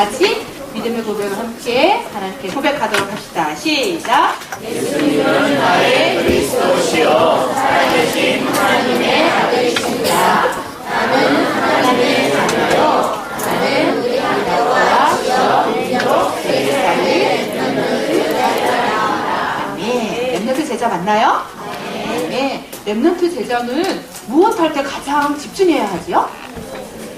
같이 믿음의 고백을 함께 하나님께 고백하도록 합시다. 시작. 예수님은 나의 그리스도시요 살아계신 하나님의 아들이십니다. 나는 하나님의 자녀요. 나는 우리 하나님과 주여 믿도록 세상을 네, 렘넌트 제자 맞나요? 네. 렘넌트 제자는 무엇할 때 가장 집중해야 하지요?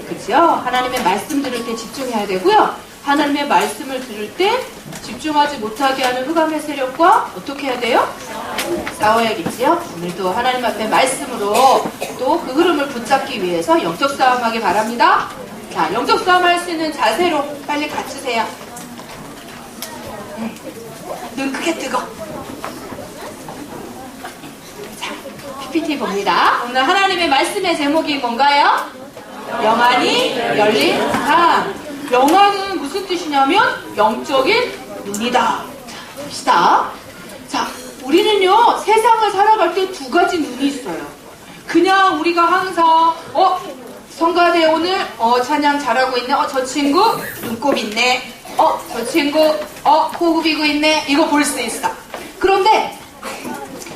그죠? 하나님의 말씀 들을 때 집중해야 되고요. 하나님의 말씀을 들을 때 집중하지 못하게 하는 흑암의 세력과 어떻게 해야 돼요? 싸워야겠지요? 오늘도 하나님 앞에 말씀으로 또 그 흐름을 붙잡기 위해서 영적 싸움하기 바랍니다. 자, 영적 싸움 할 수 있는 자세로 빨리 갖추세요. 눈 크게 뜨고. 자, PPT 봅니다. 오늘 하나님의 말씀의 제목이 뭔가요? 영안이 열린 삶. 영안은 무슨 뜻이냐면 영적인 눈이다. 자, 봅시다. 자, 우리는요 세상을 살아갈 때 두 가지 눈이 있어요. 그냥 우리가 항상 성가대 오늘 찬양 잘하고 있네. 저 친구 눈곱 있네. 저 친구 코 굽이고 있네. 이거 볼 수 있어. 그런데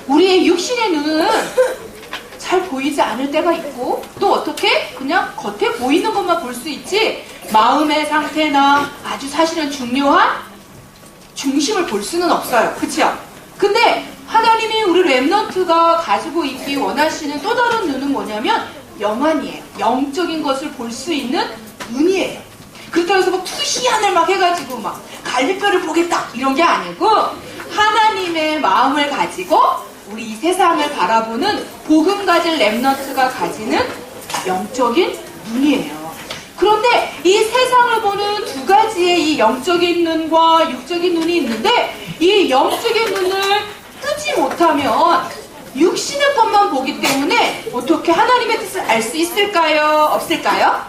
우리의 육신의 눈은 잘 보이지 않을 때가 있고 또 어떻게 그냥 겉에 보이는 것만 볼 수 있지 마음의 상태나 아주 사실은 중요한 중심을 볼 수는 없어요. 그렇죠? 근데 하나님이 우리 렘넌트가 가지고 있기 원하시는 또 다른 눈은 뭐냐면 영안이에요. 영적인 것을 볼 수 있는 눈이에요. 그렇다고 해서 막 투시안을 막 해가지고 막 갈비뼈를 보겠다 이런 게 아니고 하나님의 마음을 가지고 우리 이 세상을 바라보는 복음 가진 렘넌트가 가지는 영적인 눈이에요. 그런데 이 세상을 보는 두 가지의 이 영적인 눈과 육적인 눈이 있는데 이 영적인 눈을 뜨지 못하면 육신의 것만 보기 때문에 어떻게 하나님의 뜻을 알 수 있을까요? 없을까요?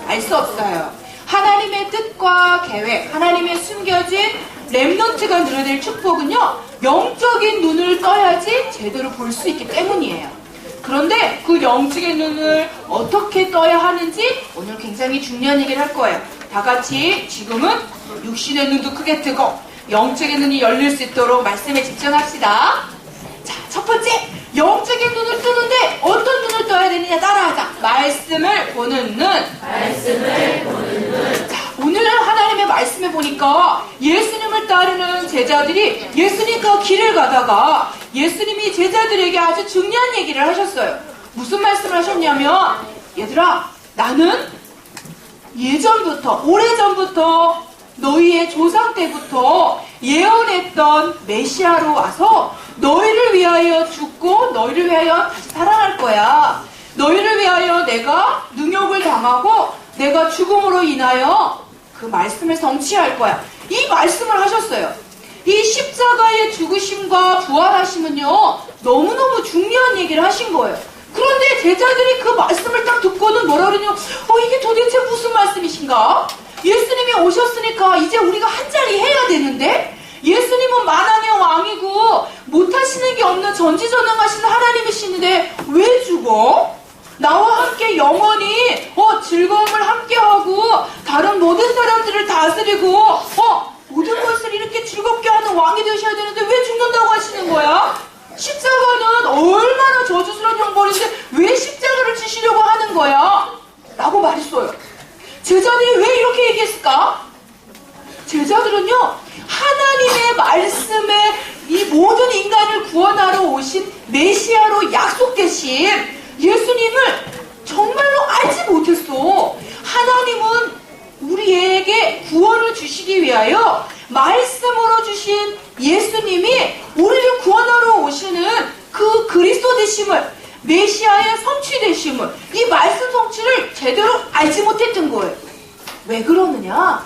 알 수 없어요. 하나님의 뜻과 계획, 하나님의 숨겨진 렘넌트가 누려낼 축복은요 영적인 눈을 떠야지 제대로 볼 수 있기 때문이에요. 그런데 그 영적인 눈을 어떻게 떠야 하는지 오늘 굉장히 중요한 얘기를 할 거예요. 다 같이 지금은 육신의 눈도 크게 뜨고 영적인 눈이 열릴 수 있도록 말씀에 집중합시다. 자, 첫 번째 영적인 눈을 뜨는데 어떤 눈을 떠야 되느냐 따라하자. 말씀을 보는 눈. 말씀을 보는 눈. 자, 오늘 하나님의 말씀에 보니까 예수님을 따르는 제자들이 예수님과 길을 가다가 예수님이 제자들에게 아주 중요한 얘기를 하셨어요. 무슨 말씀을 하셨냐면 얘들아 나는 예전부터 오래전부터 너희의 조상 때부터 예언했던 메시아로 와서 너희를 위하여 죽고 너희를 위하여 다시 살아날 거야. 너희를 위하여 내가 능욕을 당하고 내가 죽음으로 인하여 그 말씀을 성취할 거야. 이 말씀을 하셨어요. 이 십자가의 죽으심과 부활하심은요 너무너무 중요한 얘기를 하신 거예요. 그런데 제자들이 그 말씀을 딱 듣고는 뭐라 그러냐 이게 도대체 무슨 말씀이신가? 예수님이 오셨으니까 이제 우리가 한 자리 해야 되는데 예수님은 만왕의 왕이고 못하시는 게 없는 전지전능하신 하나님이시는데 왜 죽어? 나와 함께 영원히 즐거움을 함께하고 다른 모든 사람들을 다스리고 모든 것을 이렇게 즐겁게 하는 왕이 되셔야 되는데 왜 죽는다고 하시는 거야? 십자가는 얼마나 저주스러운 형벌인데 왜 십자가를 지시려고 하는 거야? 라고 말했어요. 제자들이 왜 이렇게 얘기했을까? 제자들은요 하나님의 말씀에 이 모든 인간을 구원하러 오신 메시아로 약속되신 예수님을 정말로 알지 못했어. 하나님은 우리에게 구원을 주시기 위하여 말씀으로 주신 예수님이 우리를 구원하러 오시는 그 그리스도 되심을 메시아의 성취 되심을 이 말씀 성취를 제대로 알지 못했던 거예요. 왜 그러느냐?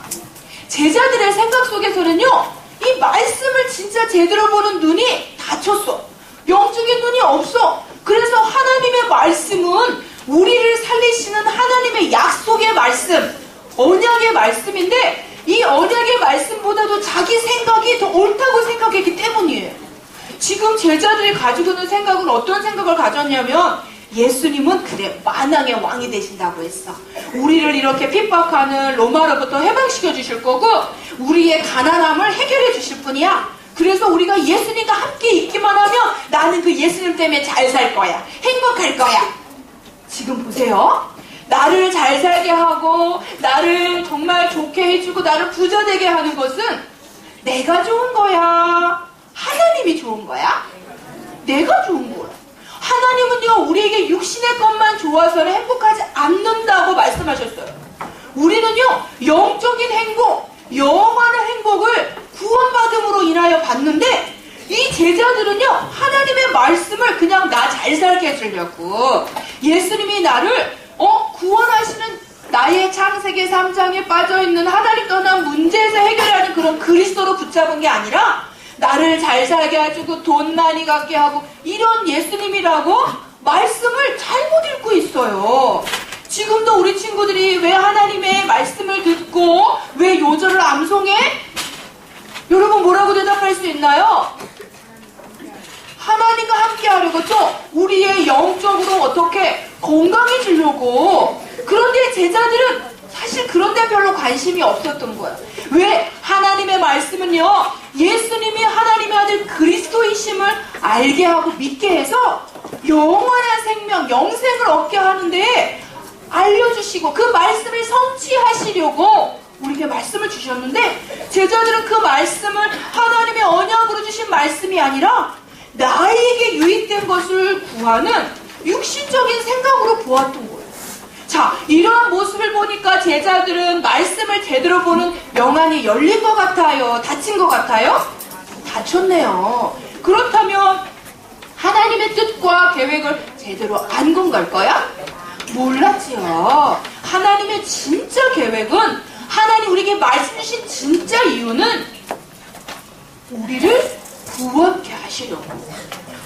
제자들의 생각 속에서는요 이 말씀을 진짜 제대로 보는 눈이 닫혔어. 영적인 눈이 없어. 그래서 하나님의 말씀은 우리를 살리시는 하나님의 약속의 말씀, 언약의 말씀인데 이 언약의 말씀보다도 자기 생각이 더 옳다고 생각했기 때문이에요. 지금 제자들이 가지고 있는 생각은 어떤 생각을 가졌냐면 예수님은 그래 만왕의 왕이 되신다고 했어. 우리를 이렇게 핍박하는 로마로부터 해방시켜 주실 거고 우리의 가난함을 해결해 주실 분이야. 그래서 우리가 예수님과 함께 있기만 하면 나는 그 예수님 때문에 잘 살 거야. 행복할 거야. 지금 보세요. 나를 잘 살게 하고 나를 정말 좋게 해주고 나를 부자 되게 하는 것은 내가 좋은 거야? 하나님이 좋은 거야? 내가 좋은 거야. 하나님은요 우리에게 육신의 것만 좋아서는 행복하지 않는다고 말씀하셨어요. 우리는요 영적인 행복, 영원한 행복을 구원받음으로 인하여 받는데 이 제자들은요 하나님의 말씀을 그냥 나 잘 살게 해주려고 예수님이 나를 구원하시는 나의 창세기 3장에 빠져있는 하나님 떠난 문제에서 해결하는 그런 그리스도로 붙잡은 게 아니라 나를 잘 살게 해주고 돈 많이 갖게 하고 이런 예수님이라고 말씀을 잘못 읽고 있어요. 지금도 우리 친구들이 왜 하나님의 말씀을 듣고 왜 요절을 암송해? 여러분 뭐라고 대답할 수 있나요? 하나님과 함께 하려고 또 우리의 영적으로 어떻게 건강해지려고. 그런데 제자들은 사실 그런 데 별로 관심이 없었던 거야. 왜? 하나님의 말씀은요 예수님이 하나님의 아들 그리스도이심을 알게 하고 믿게 해서 영원한 생명, 영생을 얻게 하는데 알려주시고 그 말씀을 성취하시려고 우리에게 말씀을 주셨는데 제자들은 그 말씀을 하나님의 언약으로 주신 말씀이 아니라 나에게 유익된 것을 구하는 육신적인 생각으로 보았던 거예요. 자, 이러한 모습을 보니까 제자들은 말씀을 제대로 보는 명안이 열린 것 같아요? 닫힌 것 같아요? 닫혔네요. 그렇다면 하나님의 뜻과 계획을 제대로 안 건 걸까요? 몰랐지요. 하나님의 진짜 계획은 하나님 우리에게 말씀 주신 진짜 이유는 우리를 구원케 하시려고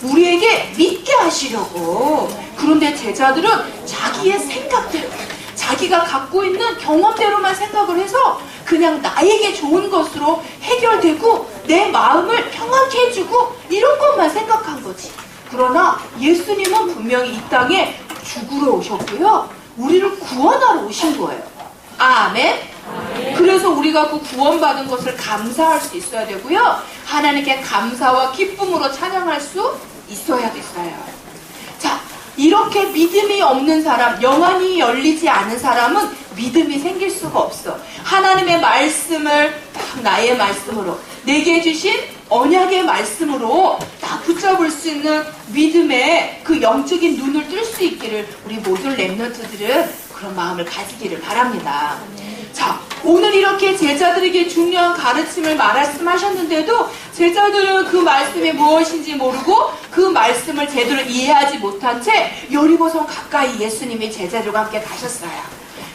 우리에게 믿게 하시려고. 그런데 제자들은 자기의 생각대로 자기가 갖고 있는 경험대로만 생각을 해서 그냥 나에게 좋은 것으로 해결되고 내 마음을 평안케 해주고 이런 것만 생각한 거지. 그러나 예수님은 분명히 이 땅에 죽으러 오셨고요 우리를 구원하러 오신 거예요. 아멘. 그래서 우리가 그 구원받은 것을 감사할 수 있어야 되고요 하나님께 감사와 기쁨으로 찬양할 수 있어야겠어요. 자, 이렇게 믿음이 없는 사람, 영안이 열리지 않은 사람은 믿음이 생길 수가 없어. 하나님의 말씀을 딱 나의 말씀으로 내게 주신 언약의 말씀으로 딱 붙잡을 수 있는 믿음의 그 영적인 눈을 뜰 수 있기를 우리 모든 렘넌트들은 그런 마음을 가지기를 바랍니다. 자, 오늘 이렇게 제자들에게 중요한 가르침을 말씀하셨는데도 제자들은 그 말씀이 무엇인지 모르고 그 말씀을 제대로 이해하지 못한 채 여리고성 가까이 예수님이 제자들과 함께 가셨어요.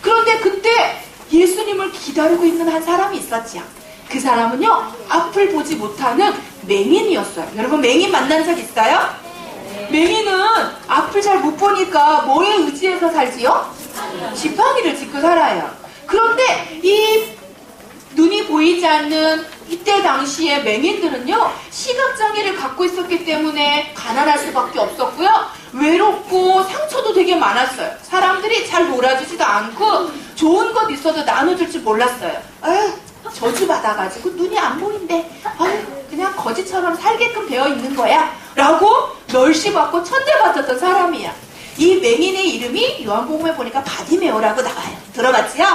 그런데 그때 예수님을 기다리고 있는 한 사람이 있었지요. 그 사람은요 앞을 보지 못하는 맹인이었어요. 여러분 맹인 만난 적 있어요? 맹인은 앞을 잘 못 보니까 뭐에 의지해서 살지요? 지팡이를 짚고 살아요. 그런데 이 눈이 보이지 않는 이때 당시에 맹인들은요 시각장애를 갖고 있었기 때문에 가난할 수밖에 없었고요 외롭고 상처도 되게 많았어요. 사람들이 잘 놀아주지도 않고 좋은 것 있어도 나눠줄 줄 몰랐어요. 아유, 저주받아가지고 눈이 안 보인대. 아유, 그냥 거지처럼 살게끔 되어 있는 거야 라고 멸시받고 천대받았던 사람이야. 이 맹인의 이름이 요한복음에 보니까 바디메오라고 나와요. 들어봤지요?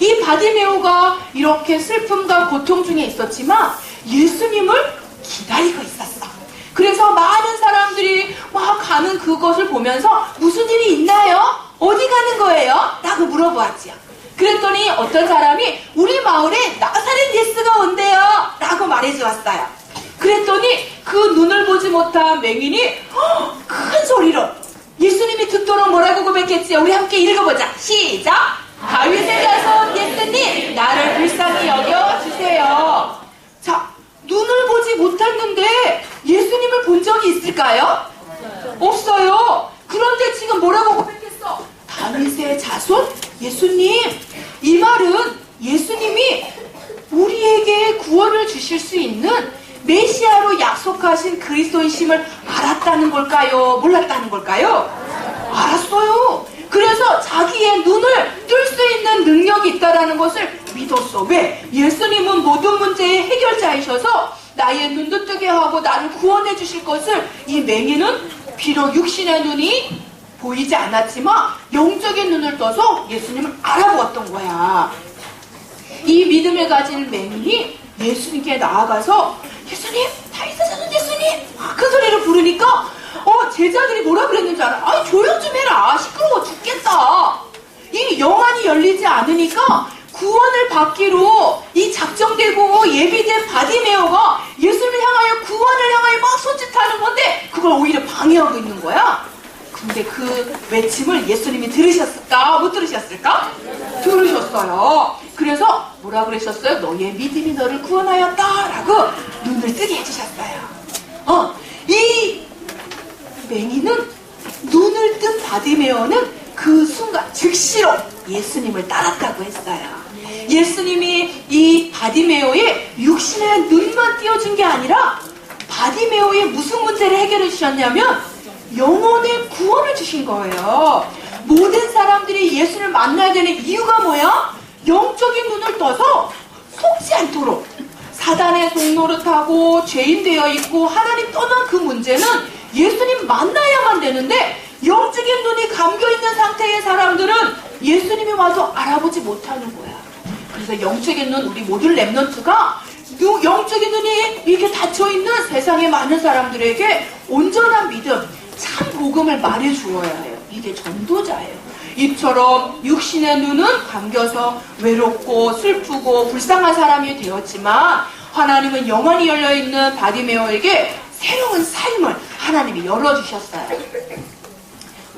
이 바디메오가 이렇게 슬픔과 고통 중에 있었지만 예수님을 기다리고 있었어. 그래서 많은 사람들이 막 가는 그것을 보면서 무슨 일이 있나요? 어디 가는 거예요? 라고 물어보았지요. 그랬더니 어떤 사람이 우리 마을에 나사렛 예수가 온대요 라고 말해주었어요. 그랬더니 그 눈을 보지 못한 맹인이 큰 소리로 예수님이 듣도록 뭐라고 고백했지요? 우리 함께 읽어보자. 시작! 다윗의 자손 예수님 나를 불쌍히 여겨주세요. 자, 눈을 보지 못했는데 예수님을 본 적이 있을까요? 없어요. 그런데 지금 뭐라고 고백했어? 다윗의 자손 예수님. 이 말은 예수님이 우리에게 구원을 주실 수 있는 메시아로 약속하신 그리스도이심을 알았다는 걸까요? 몰랐다는 걸까요? 알았어요. 그래서 자기의 눈을 뜰 수 있는 능력이 있다는 것을 믿었어. 왜? 예수님은 모든 문제의 해결자이셔서 나의 눈도 뜨게 하고 나를 구원해 주실 것을 이 맹인은 비록 육신의 눈이 보이지 않았지만 영적인 눈을 떠서 예수님을 알아보았던 거야. 이 믿음을 가진 맹인이 예수님께 나아가서 예수님, 다윗의 자손 예수님, 큰 소리를 부르니까 제자들이 뭐라 그랬는 줄 알아? 아, 조용 좀 해라. 시끄러워 죽겠다. 이 영안이 열리지 않으니까 구원을 받기로 이 작정되고 예비된 바디메오가 예수님을 향하여 구원을 향하여 막 손짓하는 건데 그걸 오히려 방해하고 있는 거야. 근데 그 외침을 예수님이 들으셨을까? 못 들으셨을까? 들으셨어요. 그래서 뭐라 그러셨어요? 너의 믿음이 너를 구원하였다 라고 눈을 뜨게 해주셨어요. 이 맹인은 눈을 뜬 바디메오는 그 순간 즉시로 예수님을 따랐다고 했어요. 예수님이 이 바디메오의 육신의 눈만 띄워준 게 아니라 바디메오의 무슨 문제를 해결해 주셨냐면 영혼의 구원을 주신 거예요. 모든 사람들이 예수를 만나야 되는 이유가 뭐야? 영적인 눈을 떠서 속지 않도록 사단의 속노릇하고 죄인 되어 있고 하나님 떠난 그 문제는 예수님 만나야만 되는데 영적인 눈이 감겨있는 상태의 사람들은 예수님이 와서 알아보지 못하는 거야. 그래서 영적인 눈, 우리 모든 랩런트가 영적인 눈이 이렇게 닫혀있는 세상의 많은 사람들에게 온전한 믿음, 참 복음을 말해주어야 해요. 이게 전도자예요. 이처럼 육신의 눈은 감겨서 외롭고 슬프고 불쌍한 사람이 되었지만 하나님은 영안이 열려있는 바디메오에게 새로운 삶을 하나님이 열어주셨어요.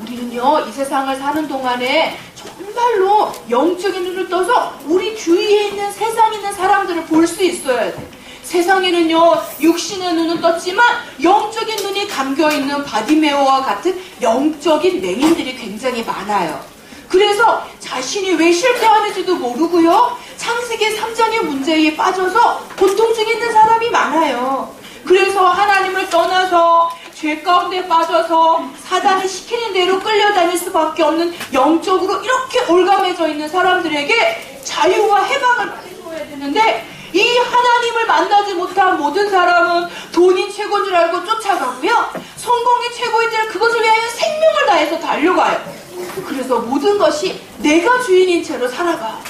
우리는요, 이 세상을 사는 동안에 정말로 영적인 눈을 떠서 우리 주위에 있는 세상에 있는 사람들을 볼 수 있어야 돼. 세상에는요, 육신의 눈은 떴지만 영적인 눈이 감겨있는 바디메오와 같은 영적인 맹인들이 굉장히 많아요. 그래서 자신이 왜 실패하는지도 모르고요, 창세기 3장의 문제에 빠져서 고통 중에 있는 사람이 많아요. 그래서 하나님을 떠나서 죄 가운데 빠져서 사단이 시키는 대로 끌려다닐 수밖에 없는 영적으로 이렇게 올가매져 있는 사람들에게 자유와 해방을 말해줘야 되는데 이 하나님을 만나지 못한 모든 사람은 돈이 최고인 줄 알고 쫓아가고요. 성공이 최고인 줄 알고 그것을 위하여 생명을 다해서 달려가요. 그래서 모든 것이 내가 주인인 채로 살아가.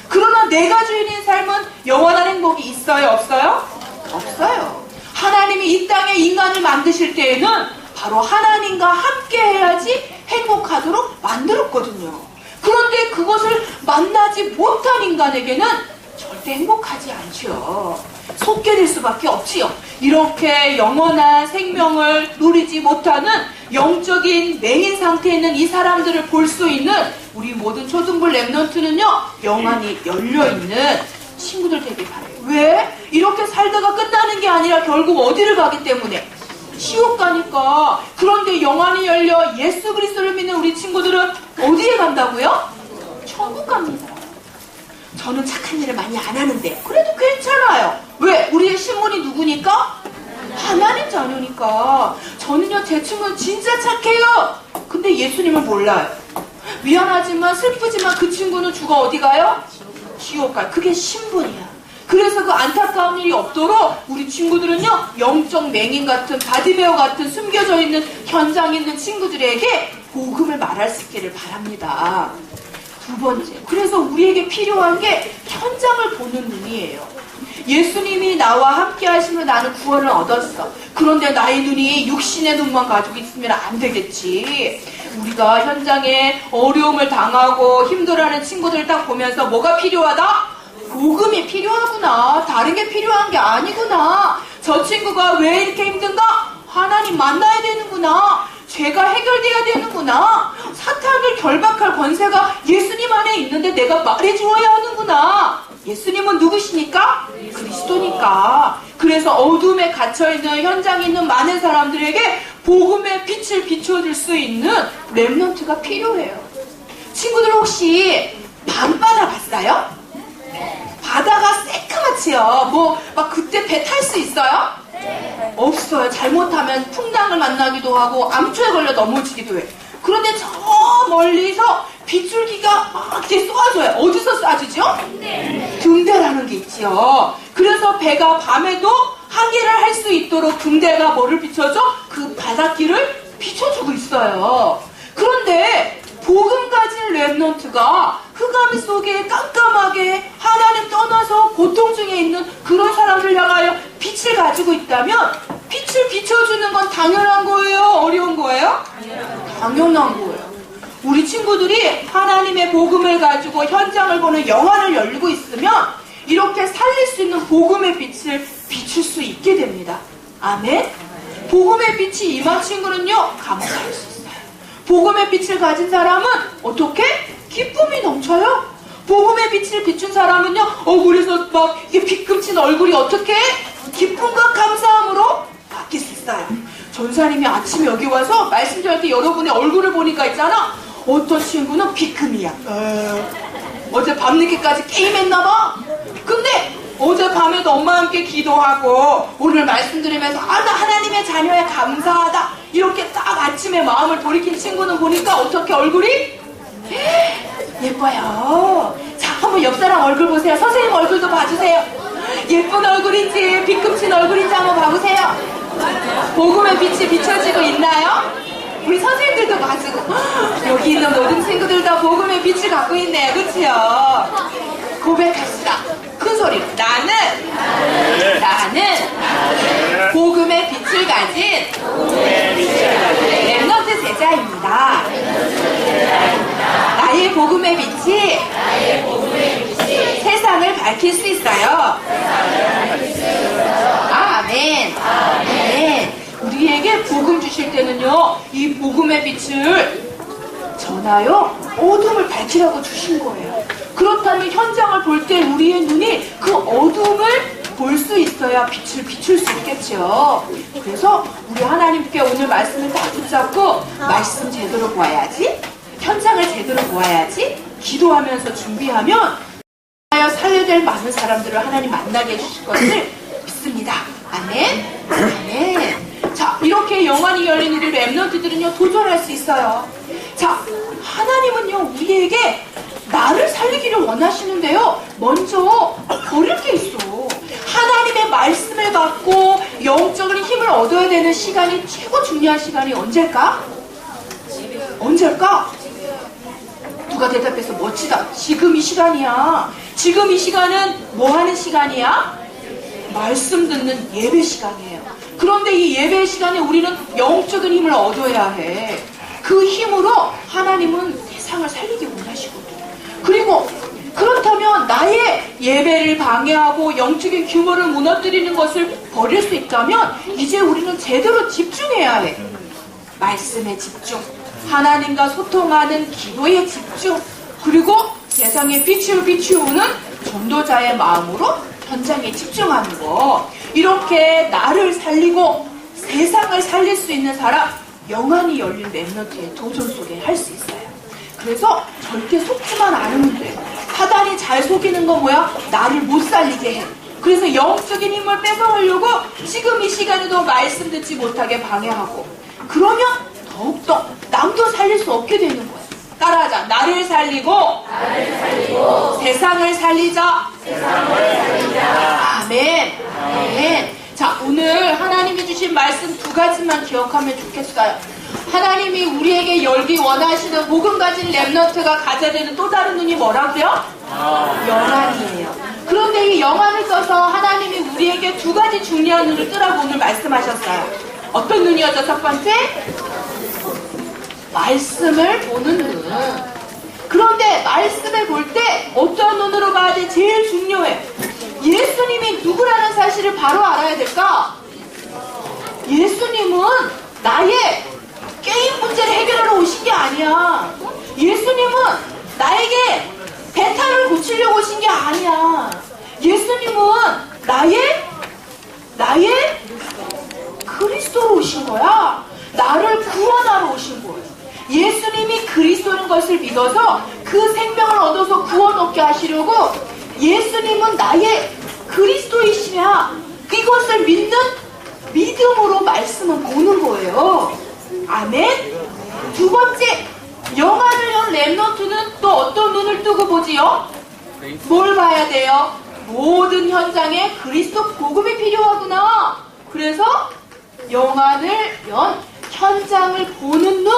그러나 내가 주인인 삶은 영원한 행복이 있어요? 없어요? 없어요. 하나님이 이 땅에 인간을 만드실 때에는 바로 하나님과 함께 해야지 행복하도록 만들었거든요. 그런데 그것을 만나지 못한 인간에게는 절대 행복하지 않죠. 속게 될 수밖에 없지요. 이렇게 영원한 생명을 누리지 못하는 영적인 맹인 상태에 있는 이 사람들을 볼 수 있는 우리 모든 초등부 랩런트는요, 영안이 열려있는 친구들 되길 바라요. 왜? 이렇게 살다가 끝나는 게 아니라 결국 어디를 가기 때문에 지옥 가니까. 그런데 영안이 열려 예수 그리스도를 믿는 우리 친구들은 어디에 간다고요? 천국 갑니다. 저는 착한 일을 많이 안 하는데 그래도 괜찮아요. 왜? 우리의 신분이 누구니까? 하나님 자녀니까. 저는요, 제 친구는 진짜 착해요. 근데 예수님을 몰라요. 미안하지만 슬프지만 그 친구는 주가 어디 가요? 지옥 가요. 그게 신분이야. 그래서 그 안타까운 일이 없도록 우리 친구들은요, 영적 맹인 같은 바디메오 같은 숨겨져 있는 현장에 있는 친구들에게 복음을 말할 수 있기를 바랍니다. 두 번째, 그래서 우리에게 필요한 게 현장을 보는 눈이에요. 예수님이 나와 함께 하시면 나는 구원을 얻었어. 그런데 나의 눈이 육신의 눈만 가지고 있으면 안 되겠지. 우리가 현장에 어려움을 당하고 힘들어하는 친구들을 딱 보면서 뭐가 필요하다? 복음이 필요하구나. 다른 게 필요한 게 아니구나. 저 친구가 왜 이렇게 힘든가? 하나님 만나야 되는구나. 죄가 해결돼야 되는구나. 사탄을 결박할 권세가 예수님 안에 있는데 내가 말해주어야 하는구나. 예수님은 누구시니까? 그리스도니까. 그래서 어둠에 갇혀있는 현장에 있는 많은 사람들에게 복음의 빛을 비춰줄 수 있는 랩런트가 필요해요. 친구들 혹시 밤바다 봤어요? 바다가 새까맣지요. 막 그때 배 탈 수 있어요? 없어요. 잘못하면 풍랑을 만나기도 하고 암초에 걸려 넘어지기도 해. 그런데 저 멀리서 빗줄기가 막 이렇게 쏘아져요. 어디서 쏴지죠? 등대라는 게 있지요. 그래서 배가 밤에도 항해를 할 수 있도록 등대가 뭐를 비춰줘? 그 바닷길을 비춰주고 있어요. 그런데 복음 가진 랩넌트가 흑암 속에 깜깜하게 하나님 떠나서 고통 중에 있는 그런 사람들 향하여 빛을 가지고 있다면 빛을 비춰주는 건 당연한 거예요? 어려운 거예요? 당연한 거예요. 우리 친구들이 하나님의 복음을 가지고 현장을 보는 영안을 열고 있으면 이렇게 살릴 수 있는 복음의 빛을 비출 수 있게 됩니다. 아멘? 복음의 빛이 임한 친구는요, 감사할 수 있어요. 복음의 빛을 가진 사람은 어떻게? 기쁨이 넘쳐요. 복음의 빛을 비춘 사람은요, 얼굴에서 막 이게 빛금친 얼굴이 어떻게? 기쁨과 감사함으로 바뀔 수 있어요. 전사님이 아침에 여기 와서 말씀 전할 때 여러분의 얼굴을 보니까 있잖아. 어떤 친구는 비금이야. 어제 밤늦게까지 게임했나봐. 근데 어젯밤에도 엄마와 함께 기도하고 오늘 말씀 들으면서 나 하나님의 자녀에 감사하다 이렇게 딱 아침에 마음을 돌이킨 친구는 보니까 어떻게 얼굴이 예뻐요. 자, 한번 옆 사람 얼굴 보세요. 선생님 얼굴도 봐주세요. 예쁜 얼굴인지 빛금친 얼굴인지 한번 봐보세요. 복음의 빛이 비춰지고 있나요? 우리 선생님들도 가지고 여기 있는 모든 친구들 다 복음의 빛을 갖고 있네요. 그치요? 고백합시다. 큰 소리로. 나는 복음의 빛을 가진 랩넌트 제자입니다. 나의 복음의 빛이 세상을 밝힐 수 있어요. 아멘. 아멘. 우리에게 복음 주실 때는요, 이 복음의 빛을 전하여 어둠을 밝히라고 주신 거예요. 그렇다면 현장을 볼 때 우리의 눈이 그 어둠을 볼 수 있어야 빛을 비출 수 있겠죠. 그래서 우리 하나님께 오늘 말씀을 딱 붙잡고 말씀 제대로 보아야지, 현장을 제대로 보아야지, 기도하면서 준비하면 살려야 될 많은 사람들을 하나님 만나게 해주실 것을 믿습니다. 아멘. 아멘. 자, 이렇게 영안이 열린 우리 랩넌트들은요, 도전할 수 있어요. 자, 하나님은요, 우리에게 나를 살리기를 원하시는데요, 먼저 버릴 게 있어. 하나님의 말씀을 갖고 영적인 힘을 얻어야 되는 시간이 최고 중요한 시간이 언제일까? 언제일까? 누가 대답해서 멋지다. 지금 이 시간이야. 지금 이 시간은 뭐 하는 시간이야? 말씀 듣는 예배 시간이에요. 그런데 이 예배 시간에 우리는 영적인 힘을 얻어야 해. 그 힘으로 하나님은 세상을 살리기 원하시거든. 그리고 그렇다면 나의 예배를 방해하고 영적인 규모를 무너뜨리는 것을 버릴 수 있다면 이제 우리는 제대로 집중해야 해. 말씀에 집중, 하나님과 소통하는 기도에 집중, 그리고 세상에 빛을 비추는 전도자의 마음으로 현장에 집중하는 거. 이렇게 나를 살리고 세상을 살릴 수 있는 사람, 영안이 열린 랩넌트의 도전 속에 할 수 있어요. 그래서 절대 속지만 않으면 돼. 사단이 잘 속이는 건 뭐야? 나를 못 살리게 해. 그래서 영적인 힘을 뺏어오려고 지금 이 시간에도 말씀 듣지 못하게 방해하고, 그러면 더욱더 남도 살릴 수 없게 되는 거야. 따라하자. 나를 살리고 세상을 살리자. 아멘. 아멘. 자, 오늘 하나님이 주신 말씀 두 가지만 기억하면 좋겠어요. 하나님이 우리에게 열기 원하시는 복음 가진 랩넌트가 가져야 되는 또 다른 눈이 뭐라고요? 영안이에요. 그런데 이 영안을 써서 하나님이 우리에게 두 가지 중요한 눈을 뜨라고 오늘 말씀하셨어요. 어떤 눈이었죠? 첫 번째, 말씀을 보는 눈. 그런데 말씀을 볼 때 어떤 눈으로 봐야 돼? 제일 중요해. 예수님이 누구라는 사실을 바로 알아야 될까? 예수님은 나의 게임 문제를 해결하러 오신 게 아니야. 예수님은 나에게 배탈을 고치려고 오신 게 아니야. 예수님은 나의 그리스도로 오신 거야. 나를 구원하러 오신 거야. 예수님이 그리스도인 것을 믿어서 그 생명을 얻어서 구원 얻게 하시려고 예수님은 나의 그리스도이시냐, 이것을 믿는 믿음으로 말씀은 보는 거예요. 아멘? 두 번째, 영안을 연 렘넌트는 또 어떤 눈을 뜨고 보지요? 뭘 봐야 돼요? 모든 현장에 그리스도 복음이 필요하구나. 그래서 영안을 연 현장을 보는 눈.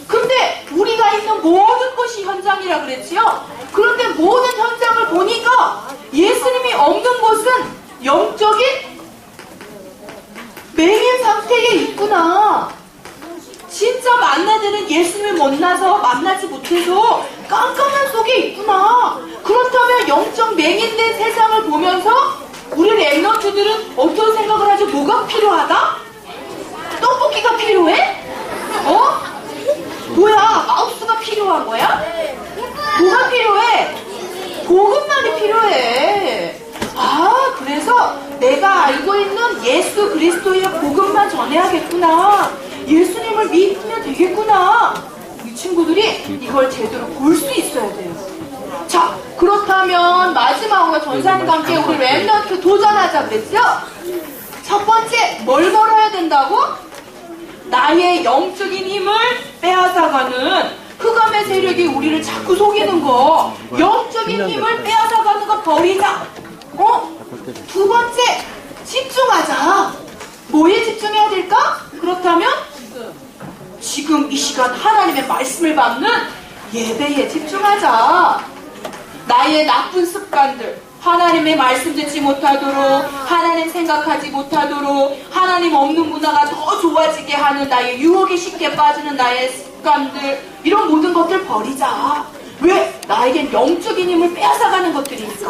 근데 우리가 있는 모든 것이 현장이라 그랬지요? 그런데 모든 현장을 보니까 예수님이 없는 곳은 영적인 맹인 상태에 있구나. 진짜 만나들은 예수님을 만나지 못해서 깜깜한 속에 있구나. 그렇다면 영적 맹인된 세상을 보면서 우리 렘넌트들은 어떤 생각을 하죠? 뭐가 필요하다? 떡볶이가 필요해? 뭐야? 마우스가 필요한 거야? 뭐가 필요해? 복음만이 필요해. 그래서 내가 알고 있는 예수 그리스도의 복음만 전해야겠구나. 예수님을 믿으면 되겠구나. 이 친구들이 이걸 제대로 볼 수 있어야 돼요. 자, 그렇다면 마지막으로 전사님과 함께 우리 렘넌트 도전하자 그랬죠? 첫 번째, 뭘 걸어야 된다고? 나의 영적인 힘을 빼앗아가는 흑암의 세력이 우리를 자꾸 속이는 거, 영적인 힘을 빼앗아가는 거 버리자. 두 번째, 집중하자. 뭐에 집중해야 될까? 그렇다면 지금 이 시간 하나님의 말씀을 받는 예배에 집중하자. 나의 나쁜 습관들, 하나님의 말씀 듣지 못하도록, 하나님 생각하지 못하도록, 하나님 없는 문화가 더 좋아지게 하는 나의 유혹에 쉽게 빠지는 나의 습관들, 이런 모든 것들 버리자. 왜? 나에겐 영적인 힘을 빼앗아가는 것들이 있어.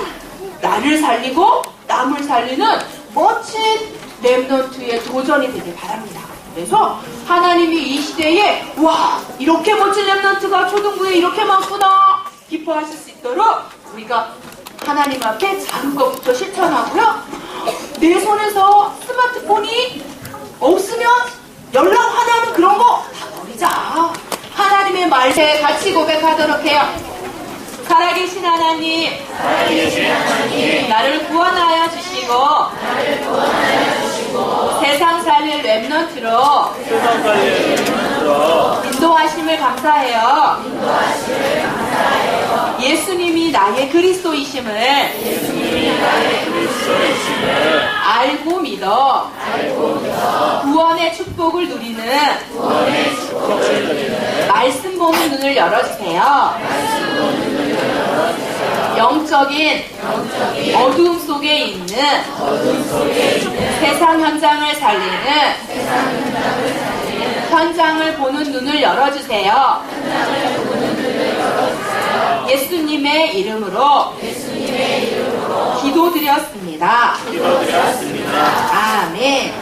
나를 살리고 남을 살리는 멋진 렘넌트의 도전이 되길 바랍니다. 그래서 하나님이 이 시대에 이렇게 멋진 렘넌트가 초등부에 이렇게 많구나 기뻐하실 수 있도록 우리가 하나님 앞에 작은 것부터 실천하고요. 내 손에서 스마트폰이 없으면 연락 하나는 그런 거 다 버리자. 하나님의 말씀에 같이 고백하도록 해요. 살아계신 하나님, 나를 구원하여 주시고 세상 살릴 렘넌트로 인도하심을 감사해요. 예수님이 나의 그리스도이심을 알고 믿어 구원의 축복을 누리는 말씀 보는 눈을 열어주세요. 영적인 어두움 속에 있는 세상 현장을 살리는 현장을 보는 눈을 열어주세요. 예수님의 이름으로 기도드렸습니다. 아멘.